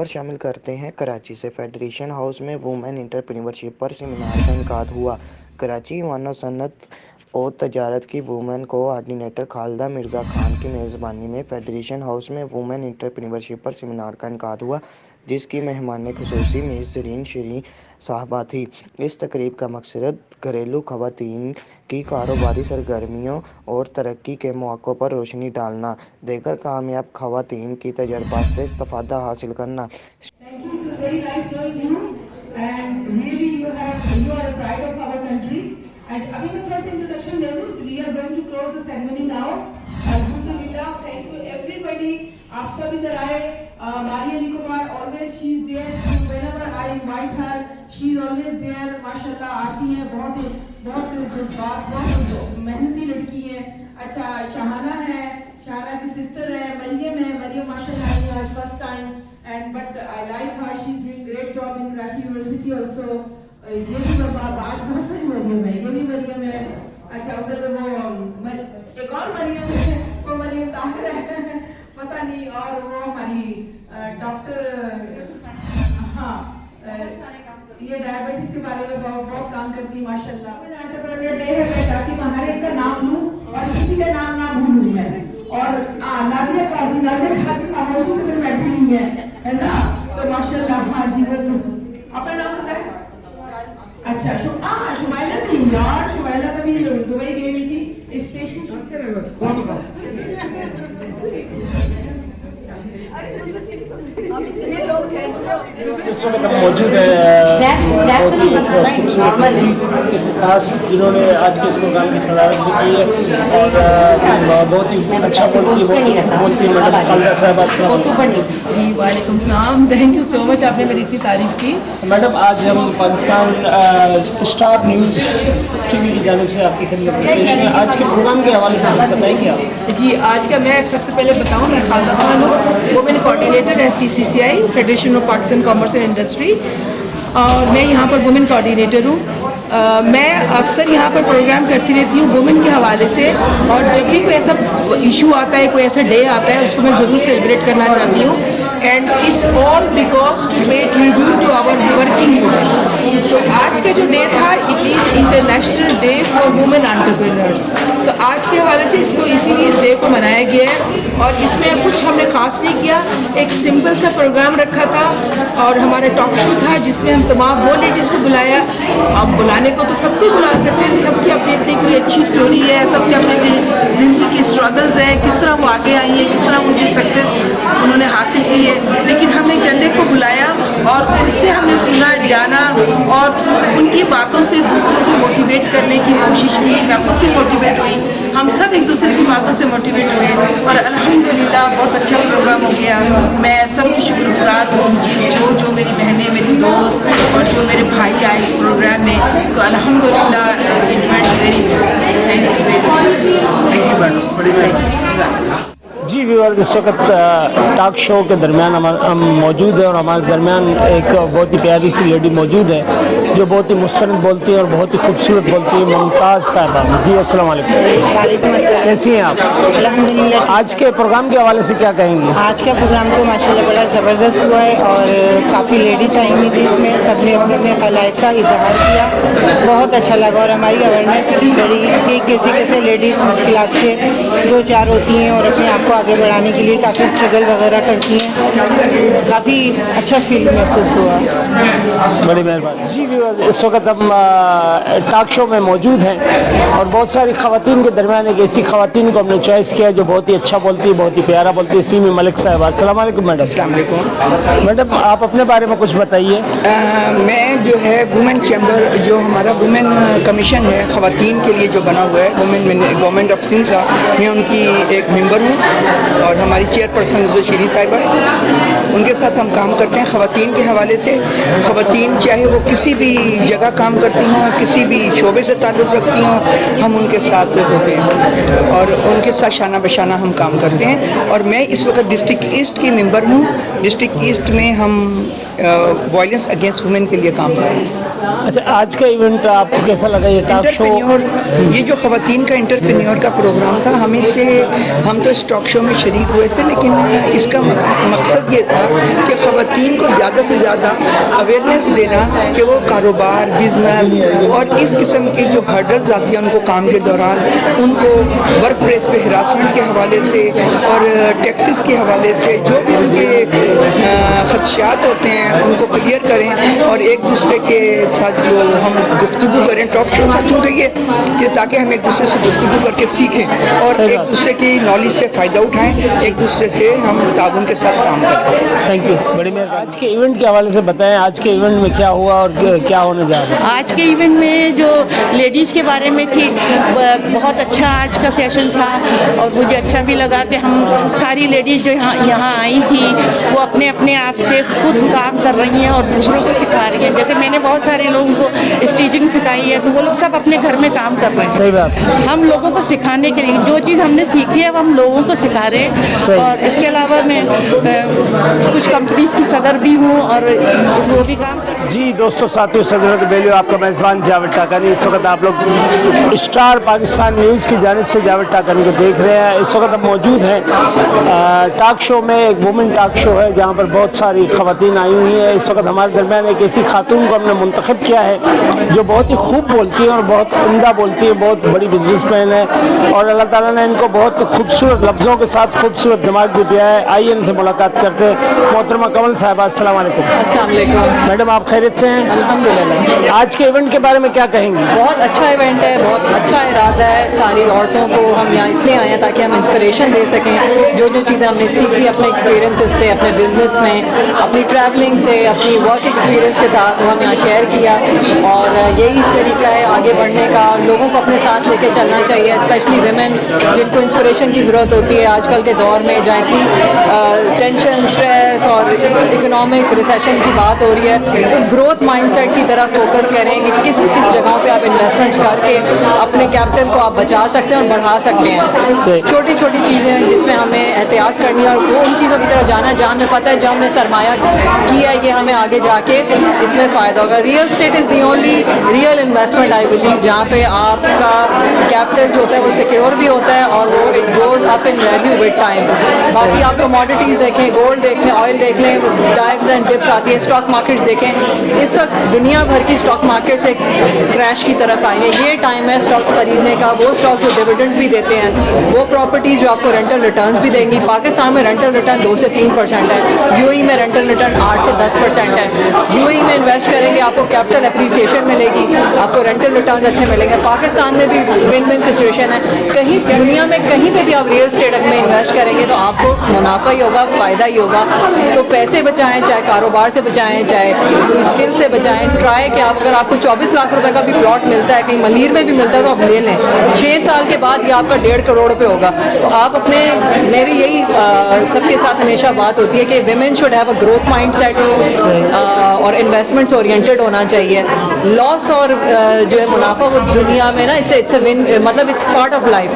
خبر شامل کرتے ہیں کراچی سے۔ فیڈریشن ہاؤس میں وومن انٹرپرینیورشپ پر سیمینار کا انعقاد ہوا۔ کراچی ون صنعت اور تجارت کی وومن کوآرڈینیٹر خالدہ مرزا خان کی میزبانی میں فیڈریشن ہاؤس میں وومن انٹرپرینیورشپ پر سیمینار کا انعقاد ہوا، جس کی مہمان خصوصی میز زرین شیریں صاحبہ تھیں۔ اس تقریب کا مقصد گھریلو خواتین کی کاروباری سرگرمیوں اور ترقی کے مواقع پر روشنی ڈالنا، دیگر کامیاب خواتین کے تجربات سے استفادہ حاصل کرنا۔ آپ سب ادھر آئے. ماریہ علی Kumar always she is there. Whenever I invite her, she is always there. ماشاءاللہ آتی ہے، بہت جذبات، بہت محنتی لڑکی ہے. اچھا شہانہ ہے، شہانہ کی سسٹر ہے، مریم ہے. مریم ماشاءاللہ آئی آج first time and but I like her. She is doing great job in Karachi University also. یہ بھی بات بہت ساری مریم ہے، یہ بھی مریم ہے. اچھا ادھر وہ ایک اور مریم ہے، وہ مریم طاہر ہے پتہ نہیں، اور وہ ہماری ڈاکٹر، ہاں یہ ڈائبٹیز کے بارے میں بہت کام کرتی ہے ماشاءاللہ. انٹرپرینور ڈے ہے، میں چاہتی ہوں ہر ایک کا نام لوں اور کسی کا نام نہ بھولوں میں. اور نادیہ قاضی خاموشی سے بیٹھی ہوئی ہے نا، تو ماشاءاللہ. ہاں جی اپنا نام بتائیں. اچھا شمائلہ نہیں یار، شمائلہ کبھی دبئی گئی ہوئی تھی اسٹیشن. اس وقت ہم موجود ہیں بہت ہی خوبصورت کے پاس، جنہوں نے آج کے اس پروگرام کی صدارت بھی کی ہے اور بہت ہی اچھا بولتی میڈم خالدہ صاحبہ. السلام علیکم. جی وعلیکم السلام. تھینک یو سو مچ، آپ نے میری اتنی تعریف کی. میڈم آج ہم Pakistan star news T V کی جانب سے آپ کی خدمت میں پیش ہیں. آج کے پروگرام کے حوالے سے ہمیں بتائیں کیا؟ جی آج کا میں سب سے پہلے بتاؤں، میں خالدہ خان ہوں، woman coordinator FTCCI federation of Pakistan commerce and industry, اور میں یہاں پر وومن کوآرڈینیٹر ہوں. میں اکثر یہاں پر پروگرام کرتی رہتی ہوں وومن کے حوالے سے، اور جب بھی کوئی ایسا ایشو آتا ہے، کوئی ایسا ڈے آتا ہے، اس کو میں ضرور سیلیبریٹ کرنا چاہتی ہوں. And it's all because to pay tribute to our working women. تو آج کا جو ڈے تھا، it is international day for women entrepreneurs. تو آج کے حوالے سے اس کو اسی لیے اس ڈے کو منایا گیا ہے، اور اس میں کچھ ہم نے خاص نہیں کیا. ایک سمپل سا پروگرام رکھا تھا اور ہمارا ٹاک شو تھا، جس میں ہم تمام وہ لیڈیز کو بلایا. اب بلانے کو تو سب کو بلا سکتے ہیں، سب کی اپنی اپنی کوئی اچھی سٹوری ہے، سب کی اپنی اپنی زندگی کی اسٹرگلز ہیں، کس طرح وہ آگے آئی ہیں، کس طرح ان کی سکسیز انہوں نے حاصل کی ہے. لیکن ہم نے چندے کو بلایا اور ان سے ہم نے سنا، جانا، اور ان کی باتوں سے دوسروں کو موٹیویٹ کرنے کی کوشش کی. میں خود بھی موٹیویٹ ہوئی، ہم سب ایک دوسرے کی باتوں سے موٹیویٹ ہوئے، اور الحمدللہ بہت اچھا پروگرام ہو گیا. میں سب کی شکر گزار ہوں، جو میری بہنیں، میری دوست اور جو میرے بھائی آئے اس پروگرام میں. تو الحمدللہ it went very good. Thank you very much. بڑی جی ویورز، اس وقت ٹاک شو کے درمیان ہم موجود ہیں، اور ہمارے درمیان ایک بہت ہی پیاری سی لیڈی موجود ہے جو بہت ہی مستند بولتی ہے اور بہت ہی خوبصورت بولتی ہے، ممتاز صاحبہ. جی السلام علیکم. وعلیکم السلام. کیسی ہیں آپ؟ الحمدللہ. آج کے پروگرام کے حوالے سے کیا کہیں گے؟ آج کا پروگرام تو ماشاءاللہ بڑا زبردست ہوا ہے، اور کافی لیڈیز آئی ہوئی تھی. اس میں سب نے اپنے اپنے خلائق کا اظہار کیا، بہت اچھا لگا. اور ہماری اویئرنیس بڑی کہ کیسے کیسے لیڈیز مشکلات سے دو چار ہوتی ہیں اور اپنے آپ کو آگے بڑھانے کے لیے کافی اسٹرگل وغیرہ کرتی ہیں. کافی اچھا فیل محسوس ہوا. بڑی مہربانی. جی ویورز، اس وقت ہم ٹاک شو میں موجود ہیں، اور بہت ساری خواتین کے درمیان ایک ایسی خواتین کو ہم نے چوائس کیا ہے جو بہت ہی اچھا بولتی ہے، بہت ہی پیارا بولتی ہے. سیمی ملک صاحبہ. السلام علیکم میڈم. السلام علیکم. میڈم آپ اپنے بارے میں کچھ بتائیے. میں جو ہے وومن چیمبر، جو ہمارا وومن کمیشن ہے خواتین کے لیے جو بنا ہوا ہے گورنمنٹ آف سندھ کا، میں ان کی ایک ممبر ہوں، اور ہماری چیئر پرسن شیریں صاحبہ، ان کے ساتھ ہم کام کرتے ہیں خواتین کے حوالے سے. خواتین چاہے وہ کسی بھی جگہ کام کرتی ہوں، کسی بھی شعبے سے تعلق رکھتی ہوں، ہم ان کے ساتھ ہوتے ہیں اور ان کے ساتھ شانہ بشانہ ہم کام کرتے ہیں. اور میں اس وقت ڈسٹرکٹ ایسٹ کی ممبر ہوں. ڈسٹرکٹ ایسٹ میں ہم वॉयलेंस अगेंस्ट वुमेन के लिए काम कर रहे हैं। अच्छा, आज का इवेंट आपको कैसा लगा, ये टॉक शो? ये जो ख़वातीन का इंटरप्रेन्योर का प्रोग्राम था, हम तो इस टॉक शो में शरीक हुए थे, लेकिन इसका मकसद ये था कि ख़वातीन को ज़्यादा से ज़्यादा अवेयरनेस देना कि वो कारोबार, बिज़नेस और इस किस्म की जो हर्डल्स आती हैं उनको काम के दौरान, उनको वर्क प्लेस पे हरासमेंट के हवाले से और टैक्सेस के हवाले से जो भी उनके खदशात होते हैं उनको क्लियर करें और एक दूसरे के साथ जो हम गुफ्तगू करें। टॉक शो का चूँकि ये कि ताकि हम एक दूसरे से गुफ्तगू करके सीखें और एक दूसरे की नॉलेज से फ़ायदा उठाएं, एक दूसरे से हम ताउन के साथ काम करें। थैंक यू, बड़ी मेहरबानी। आज के इवेंट के हवाले से बताएं, आज के इवेंट में क्या हुआ और क्या होने जा रहा है? आज के इवेंट में जो लेडीज़ के बारे में थी, बहुत अच्छा आज का सेशन था और मुझे अच्छा भी लगा कि हम सारी लेडीज़ जो यहाँ आई थी वो अपने अपने आप से खुद काम कर रही हैं और दूसरों को सिखा रही हैं। जैसे मैंने बहुत सारे लोगों को स्टिचिंग सिखाई है, तो वो लोग सब अपने घर में काम कर रहे हैं। सही बात। हम लोगों को सिखाने के लिए जो चीज़ हमने सीखी है वो हम लोगों को सिखा रहे हैं। और इसके अलावा मैं कुछ कंपनीज की सदर भी हूँ और वो भी काम कर। जी दोस्तों, साथियों, सदरत बेलियो, आपका मेज़बान जावेद टाकानी। इस वक्त आप लोग स्टार पाकिस्तान न्यूज़ की जानिब से जावेद टाकानी को देख रहे हैं। इस वक्त हम मौजूद हैं टॉक शो में, एक वुमेन टॉक शो है जहाँ पर बहुत सारी ख़वातीन आई हुई हैं। इस वक्त हमारे दरमियान एक ऐसी खातून को हमने मुंतखब किया है जो बहुत ही खूब बोलती है और बहुत उम्दा बोलती है, बहुत बड़ी बिजनेसमैन है और अल्लाह ताला ने इनको बहुत खूबसूरत लफ्ज़ों के साथ खूबसूरत दिमाग भी दिया है। आइए इनसे मुलाकात करते हैं। मोहतरमा कमल साहिबा, अस्सलाम वालेकुम। अस्सलाम वालेकुम। मैडम, आप खैरियत से हैं? अल्हम्दुलिल्लाह। आज के इवेंट के बारे में क्या कहेंगी? बहुत अच्छा इवेंट है, बहुत अच्छा इरादा है। सारी औरतों को हम यहाँ इसलिए आए हैं ताकि हम इंस्पिरेशन दे सकें। जो जो चीज़ें हमने सीखी अपने एक्सपीरियंसेस से, अपने बिजनेस में, अपनी ट्रैवलिंग से, अपनी वर्क एक्सपीरियंस के साथ वो हम यहाँ शेयर किया और यही तरीका है आगे बढ़ने का। लोगों को अपने साथ लेके चलना चाहिए, स्पेशली विमेन जिनको इंस्पिरेशन की ज़रूरत होती है आजकल के दौर में, जहाँ की टेंशन, स्ट्रेस और इकोनॉमिक रिसेशन की बात हो रही है। तो ग्रोथ माइंडसेट की तरफ फोकस करें कि किस किस जगहों पे आप इन्वेस्टमेंट करके अपने कैपिटल को आप बचा सकते हैं और बढ़ा सकते हैं। छोटी छोटी चीज़ें हैं जिसमें हमें एहतियात करनी है और वो उन चीज़ों की तरफ जाना जहाँ हमें पता है जो हमने सरमाया किया है ये हमें आगे जाके इसमें फ़ायदा होगा। Real estate is the only real investment I believe, जहाँ पे आपका कैपिटल जो होता है वो सिक्योर भी होता है और वो it goes up in value with time. बाकी आप कमोडिटीज़ देखें, गोल्ड देख लें, ऑयल देख लें, डाइव्स एंड डिप्स आती है, स्टॉक मार्केट देखें। इस वक्त दुनिया भर की स्टॉक मार्केट से क्रैश की तरफ आई है। ये टाइम है स्टॉक्स खरीदने का, वो स्टॉक जो डिविडेंड भी देते हैं, वो प्रॉपर्टीज़ जो आपको रेंटल रिटर्न्स भी देंगी। पाकिस्तान में रेंटल रिटर्न 2 से 3% है, यूएई में रेंटल रिटर्न 8 से 10% है। यूएई में इन्वेस्ट करेंगे आपको कैपिटल एप्रिसिएशन मिलेगी, आपको रेंटल रिटर्न अच्छे मिलेंगे। पाकिस्तान में भी विन विन सिचुएशन है। कहीं दुनिया में कहीं पे भी आप रियल स्टेट में इन्वेस्ट करेंगे तो आपको मुनाफा ही होगा, फ़ायदा ही होगा। तो पैसे बचाएं, चाहे कारोबार से बचाएं, चाहे स्किल से बचाएं। ट्राई कि आप अगर आपको 24 लाख रुपए का भी प्लॉट मिलता है, कहीं मलीर में भी मिलता है तो आप ले लें। 6 साल के बाद ये आपका 1.5 करोड़ रुपए होगा। तो आप अपने, मेरी यही सबके साथ हमेशा बात होती है कि women should have a growth mindset और इन्वेस्टमेंट्स ओरिएंटेड होना चाहिए। लॉस और जो है मुनाफा वो दुनिया में ना इट्स अ विन, मतलब it's part of life.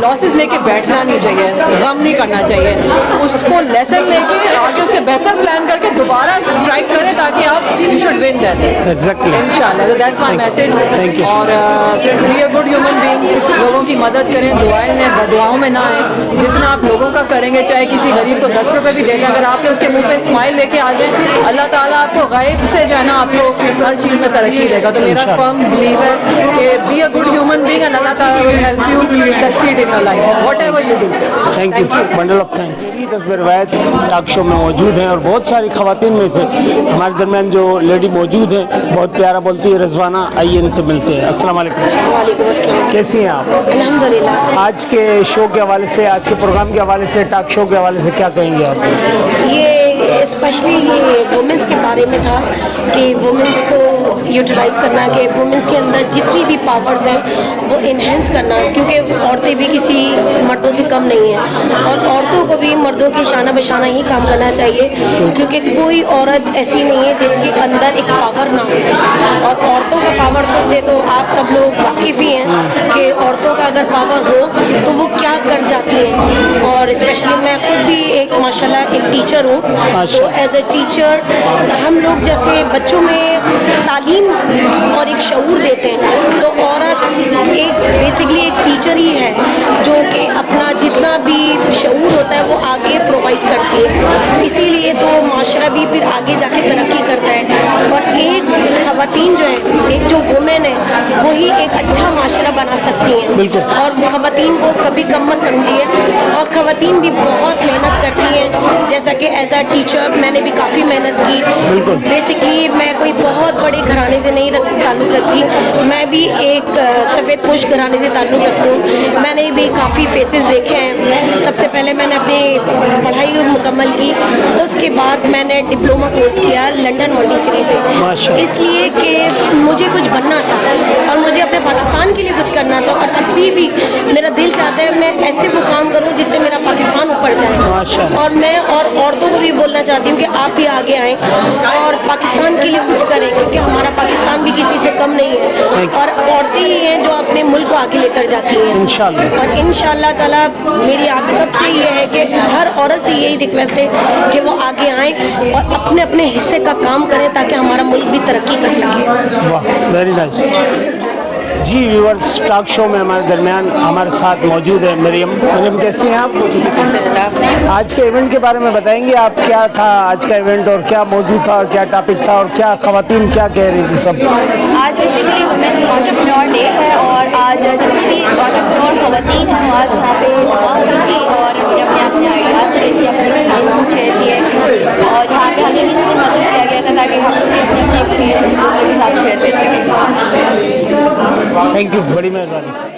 Losses लेके बैठना नहीं चाहिए, गम नहीं करना चाहिए, उसको लेसन लेके आगे उससे बेहतर प्लान करके दोबारा स्ट्राइक करें ताकि आप you should win that. Exactly, इंशाल्लाह। तो दैट्स माय मैसेज। और B a good human being, लोगों की मदद करें, दुआएं में बदुआओं में ना आए। जितना आप लोगों का करेंगे, चाहे किसी गरीब को 10 रुपए भी देंगे, अगर आपने उसके मुंह पे स्माइल लेके आ जाए, अल्लाह ताला आपको गायब से जो है ना आपको हर चीज़ में तरक्की देगा। तो मेरा फर्म बिलीव है कि be a good human being and Allah Taala will help you succeed in your life whatever you do. Thank you, bundle of thanks. तस्वीर रवायत टॉक शो में मौजूद हैं और बहुत सारी खवातीन में से हमारे दरमियान जो लेडी मौजूद है बहुत प्यारा बोलती है, रिजवाना। आइए इनसे मिलते हैं। अस्सलाम वालेकुम। वालेकुम अस्सलाम। कैसी हैं आप? अल्हम्दुलिल्लाह। आज के शो के हवाले से, आज के प्रोग्राम के हवाले से, टॉक शो के हवाले से क्या कहेंगे आप? ये स्पेशली ये वुमेंस के बारे में था कि वुमेंस को यूटिलाइज़ करना, कि वुमेंस के अंदर जितनी भी पावर्स हैं वो इन्हेंस करना, क्योंकि औरतें भी किसी मर्दों से कम नहीं हैं और औरतों को भी मर्दों की शाना बशाना ही काम करना चाहिए, क्योंकि कोई औरत ऐसी नहीं है जिसके अंदर एक पावर ना हो। और औरतों का पावर से तो आप सब लोग वाकिफ़ ही हैं कि औरतों का अगर अंदर पावर हो तो वो क्या कर जाती हैं। और स्पेशली मैं खुद भी एक माशाल्लाह एक टीचर हूँ, तो एज ए टीचर हम लोग जैसे बच्चों में तालीम और एक शऊर देते हैं, तो औरत एक बेसिकली एक टीचर ही है जो कि अपना जितना भी शऊर होता है वो आगे प्रोवाइड करती है, इसीलिए तो माशरा भी फिर आगे जाके तरक्की करता है। और एक ख़वातीन जो है, एक जो वुमेन है, वही एक अच्छा माशरा बना सकती हैं। और ख़वातीन को कभी कम मत समझिए, और ख़वातीन भी बहुत मेहनत करती हैं। जैसा कि एज अ टीचर मैंने भी काफ़ी मेहनत की। बेसिकली मैं कोई बहुत बड़े घराने से नहीं ताल्लुक़ रखती, मैं भी एक सफ़ेद पोश घराने से ताल्लुक़ रखती हूँ। मैंने भी काफ़ी फेसेस देखे हैं। सबसे पहले मैंने अपनी पढ़ाई मुकम्मल की, उसके बाद मैंने डिप्लोमा कोर्स किया लंदन मॉन्टेसरी से, इसलिए कि मुझे कुछ बनना था और मुझे अपने पाकिस्तान के लिए कुछ करना था। और अभी भी मेरा दिल चाहता है मैं ऐसे वो काम करूं जिससे मेरा पाकिस्तान ऊपर जाए। और मैं और औरतों को भी बोलना चाहती हूँ कि आप भी आगे आएँ और पाकिस्तान के लिए कुछ करें, क्योंकि हमारा पाकिस्तान भी किसी से कम नहीं है, और औरतें ही हैं जो अपने मुल्क को आगे लेकर जाती हैं इंशाअल्लाह। और इंशाअल्लाह ताला मेरी आप सबसे ये है कि हर औरत से यही रिक्वेस्ट है कि वो आगे आएँ और अपने अपने हिस्से का काम करें ताकि हमारा मुल्क भी तरक्की कर सके। वाह, वेरी नाइस। जी व्यूअर्स, टॉक शो में हमारे दरमियान हमारे साथ मौजूद है मरियम। मरियम, कैसी हैं आप? आज के इवेंट के बारे में बताएंगे आप, क्या था आज का इवेंट और क्या मौजूद था और क्या टॉपिक था और क्या ख़वातीन क्या कह रही थी सब? आज बेसिकली वुमेन्स एंटरप्रेन्योर डे है और आज जितनी भी एंटरप्रेन्योर ख़वातीन हैं वो आज यहाँ पे जमा हुई और उन्होंने अपने आइडियाज़ शेयर किए, अपने एक्सपीरियंसेस शेयर किए, और यहाँ पे हमें इसलिए मदद किया गया था ताकि हम भी अपने एक्सपीरियंसेस दूसरों के साथ शेयर कर सकें। थैंक यू, बड़ी मेहरबानी।